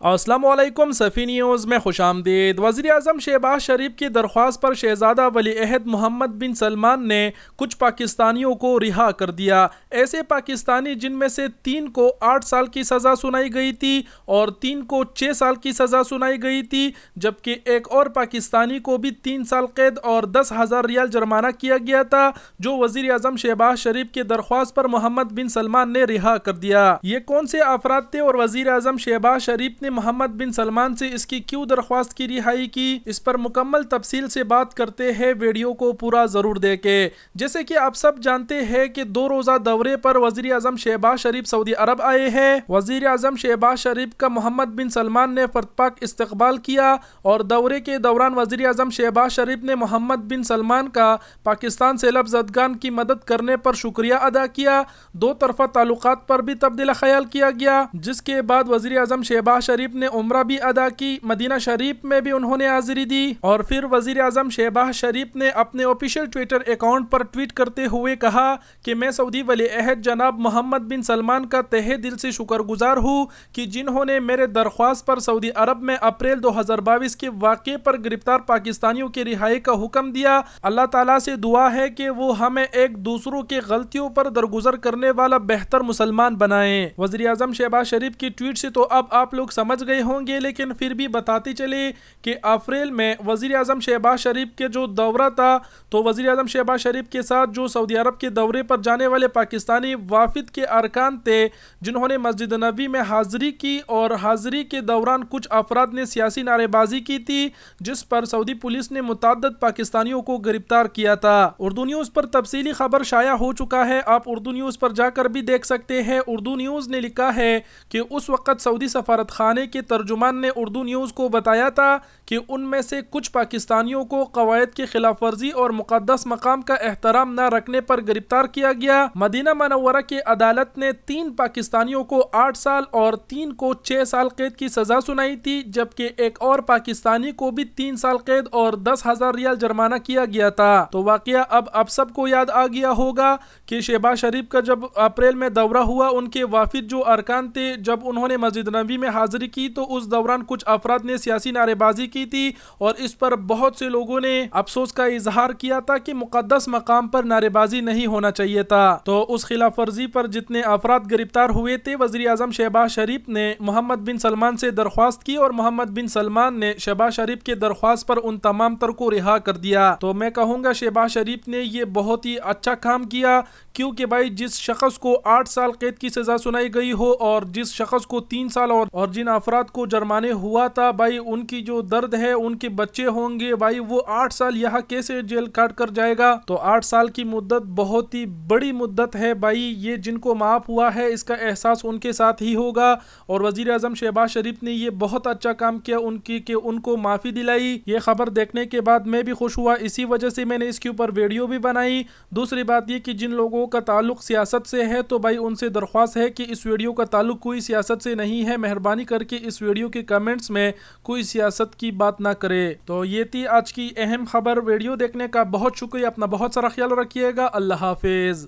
السلام علیکم صفی نیوز میں خوش آمدید۔ وزیر اعظم شہباز شریف کی درخواست پر شہزادہ ولی عہد محمد بن سلمان نے کچھ پاکستانیوں کو رہا کر دیا۔ ایسے پاکستانی جن میں سے 3 کو 8 سال کی سزا سنائی گئی تھی اور 3 کو 6 سال کی سزا سنائی گئی تھی، جبکہ ایک اور پاکستانی کو بھی 3 سال قید اور 10,000 ریال جرمانہ کیا گیا تھا، جو وزیر اعظم شہباز شریف کی درخواست پر محمد بن سلمان نے رہا کر دیا۔ یہ کون سے افراد تھے اور وزیر اعظم شہباز شریف نے محمد بن سلمان سے اس کی کیوں درخواست کی رہائی کی؟ اس پر مکمل تفصیل سے بات کرتے ہیں، ویڈیو کو پورا ضرور دیکھیں۔ جیسے کہ آپ سب جانتے ہیں کہ 2 روزہ دورے پر وزیر اعظم شہباز شریف سعودی عرب آئے ہیں۔ وزیر اعظم شہباز شریف کا محمد بن سلمان نے فرد پاک استقبال کیا اور دورے کے دوران وزیر اعظم شہباز شریف نے محمد بن سلمان کا پاکستان سے لفظ زدگان کی مدد کرنے پر شکریہ ادا کیا۔ 2 طرفہ تعلقات پر بھی تبادلہ خیال کیا گیا، جس کے بعد وزیر اعظم شہباز شریف نے عمرہ بھی ادا کی۔ مدینہ شریف میں بھی انہوں نے حاضری دی اور پھر وزیر اعظم شہباز شریف نے اپنے آفیشیل ٹویٹر اکاؤنٹ پر ٹویٹ کرتے ہوئے کہا کہ میں سعودی ولی عہد جناب محمد بن سلمان کا تہہ دل سے شکر گزار ہوں کہ جنہوں نے میرے درخواست پر سعودی عرب میں اپریل 2022 کے واقعے پر گرفتار پاکستانیوں کی رہائی کا حکم دیا۔ اللہ تعالیٰ سے دعا ہے کہ وہ ہمیں ایک دوسروں کی غلطیوں پر درگزر کرنے والا بہتر مسلمان بنائیں۔ وزیر اعظم شہباز شریف کی ٹویٹ سے تو اب آپ لوگ سمجھ گئے ہوں گے، لیکن پھر بھی بتاتے چلے کہ اپریل میں وزیر اعظم شہباز شریف کے جو دورہ تھا، تو وزیر اعظم شہباز شریف کے ساتھ جو سعودی عرب کے دورے پر جانے والے پاکستانی وافد کے ارکان تھے، جنہوں نے مسجد نبوی میں حاضری کی، اور حاضری کے دوران کچھ افراد نے سیاسی نعرے بازی کی تھی، جس پر سعودی پولیس نے متعدد پاکستانیوں کو گرفتار کیا تھا۔ اردو نیوز پر تفصیلی خبر شائع ہو چکا ہے، آپ اردو نیوز پر جا کر بھی دیکھ سکتے ہیں۔ اردو نیوز نے لکھا ہے کہ اس وقت سعودی سفارت خانے کے ترجمان نے اردو نیوز کو بتایا تھا کہ ان میں سے کچھ پاکستانیوں کو قواعد کی خلاف ورزی اور مقدس مقام کا احترام نہ رکھنے پر گرفتار کیا گیا۔ مدینہ منورہ کی عدالت نے 3 پاکستانیوں کو 8 سال اور 3 کو 6 سال قید کی سزا سنائی تھی، جبکہ ایک اور پاکستانی کو بھی 3 سال قید اور 10,000 ریال جرمانہ کیا گیا تھا۔ تو واقعہ اب سب کو یاد آ گیا ہوگا کہ شہباز شریف کا جب اپریل میں دورہ ہوا، ان کے وافد جو ارکان تھے، جب انہوں نے مسجد نبوی میں حاضری کی تو اس دوران کچھ افراد نے سیاسی نعرے بازی کی تھی، اور اس پر بہت سے لوگوں نے افسوس کا اظہار کیا تھا کہ مقدس مقام پر نعرے بازی نہیں ہونا چاہیے تھا۔ تو اس خلاف ورزی پر جتنے افراد گرفتار ہوئے تھے، وزیر اعظم شہباز شریف نے محمد بن سلمان سے درخواست کی، اور محمد بن سلمان نے شہباز شریف کے درخواست پر ان تمام تر کو رہا کر دیا۔ تو میں کہوں گا شہباز شریف نے یہ بہت ہی اچھا کام کیا، کیونکہ بھائی جس شخص کو 8 سال قید کی سزا سنائی گئی ہو اور جس شخص کو 3 سال اور جن افراد کو جرمانے ہوا تھا، بھائی ان کی جو درد ہے، ان کے بچے ہوں گے، بھائی وہ 8 سال یہاں کیسے جیل کاٹ کر جائے گا؟ تو 8 سال کی مدت بہت ہی بڑی مدت ہے بھائی، یہ جن کو معاف ہوا ہے اس کا احساس ان کے ساتھ ہی ہوگا، اور وزیر اعظم شہباز شریف نے یہ بہت اچھا کام کیا کہ ان کو معافی دلائی۔ یہ خبر دیکھنے کے بعد میں بھی خوش ہوا، اسی وجہ سے میں نے اس کے اوپر ویڈیو بھی بنائی۔ دوسری بات یہ کہ جن لوگوں کا تعلق سیاست سے ہے، تو بھائی ان سے درخواست ہے کہ اس ویڈیو کا تعلق کوئی سیاست سے نہیں ہے، مہربانی کر کے اس ویڈیو کے کمنٹس میں کوئی سیاست کی بات نہ کرے۔ تو یہ تھی آج کی اہم خبر۔ ویڈیو دیکھنے کا بہت شکریہ، اپنا بہت سارا خیال رکھیے گا، اللہ حافظ۔